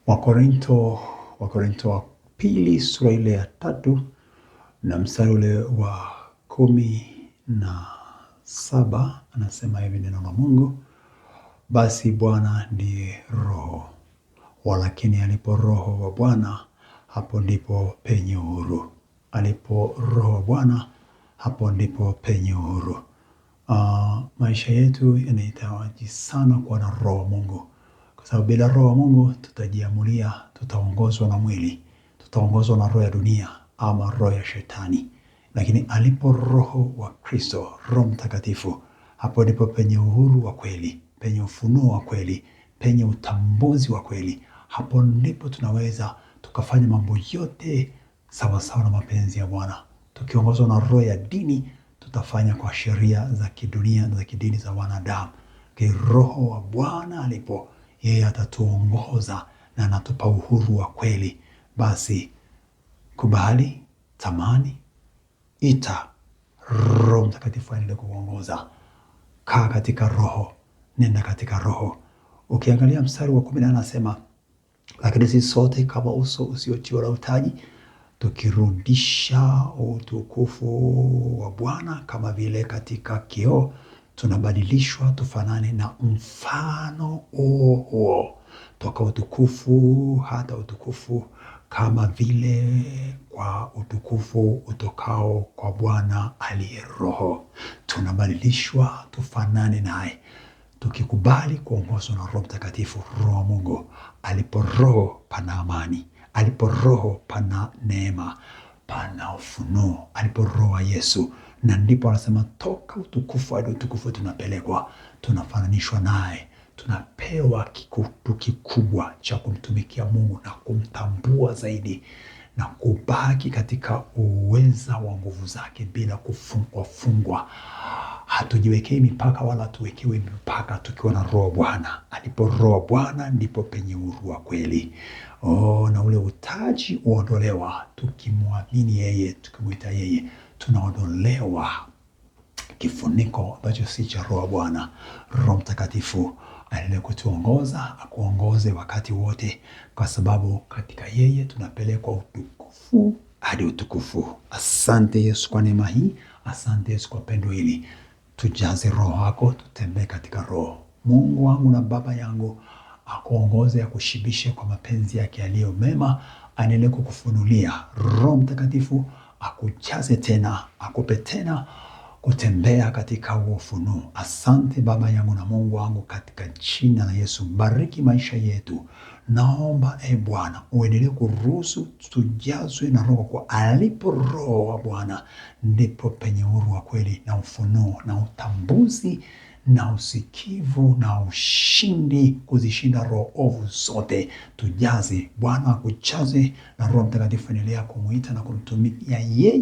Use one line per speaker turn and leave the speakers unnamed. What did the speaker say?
Wakorintho wa pili sura ile ya 3 na mstari ule wa 17 anasema hivi neno la Mungu: basi Bwana ndiye Roho, walakini alipo Roho wa Bwana, hapo ndipo penye uhuru. Alipo Roho wa Bwana, hapo ndipo penye uhuru. Maisha yetu yanahitaji sana kuwa na Roho wa Mungu, kwa sababu bila Roho wa Mungu tutajiamulia, tutaongozwa na mwili, tutaongozwa na roho ya dunia ama roho ya shetani. Lakini alipo Roho wa Kristo, Roho Mtakatifu, hapo ndipo penye uhuru wa kweli, penye ufunuo wa kweli, penye utambuzi wa kweli. Hapo ndipo tunaweza tukafanya mambo yote sawa sawa na mapenzi ya Bwana. Tukiongozwa na roho ya dini, tutafanya kwa sheria za kidunia na za kidini za wanadamu. Roho wa Bwana alipo, yeye atatuongoza na anatupa uhuru wa kweli. Basi kubali, tamani, ita Roho Mtakatifu aendelee kuongoza. Kaa katika Roho, nenda katika Roho. Ukiangalia mstari wa 10 anasema, lakini sisi sote kama uso usiotiwa na utaji, tukirudisha utukufu wa Bwana kama vile katika kioo, tunabadilishwa tufanane na mfano huo, toka utukufu hata utukufu, kama vile kwa utukufu utokao kwa Bwana aliye Roho. Tunabadilishwa tufanane naye tukikubali kuongozwa na Roho Mtakatifu, Roho wa Mungu. Alipo Roho pana amani, alipo Roho pana neema, pana ufunuo, alipo Roho wa Yesu. Na ndipo anasema toka utukufu hadi utukufu tunapelekwa, tunafananishwa naye, tunapewa kitu kikubwa cha kumtumikia Mungu na kumtambua zaidi na kubaki katika uweza wa nguvu zake bila kufungwa. Hatujiwekei mipaka wala tuwekewe mipaka tukiwa na Roho Bwana. Alipo Roho Bwana ndipo penye uhuru wa kweli. Na ule utaji uondolewa tukimwamini yeye, tukimwita yeye, tunaondolewa kifuniko ambacho si cha Roho Bwana. Roho Mtakatifu aendelee kutuongoza, akuongoze wakati wote, kwa sababu katika yeye tunapelekwa utukufu hadi utukufu. Asante Yesu kwa neema hii, asante Yesu kwa pendo hili. Tujaze Roho yako, tutembee katika Roho. Mungu wangu na Baba yangu akuongoze, akushibishe kwa mapenzi yake yaliyo mema, aendelee kukufunulia. Roho Mtakatifu akujaze tena, akupe tena kutembea katika ufunuo. Asante Baba yangu na Mungu wangu, katika jina la Yesu. Bariki maisha yetu. Naomba Bwana uendelee kuruhusu tujazwe na Roho, kwa alipo Roho wa Bwana ndipo penye uhuru wa kweli na ufunuo na utambuzi na usikivu na ushindi, kuzishinda roho ovu zote. Tujaze Bwana, akujaze na Roho Mtakatifu. Endelea kumuita na kumtumikia yeye.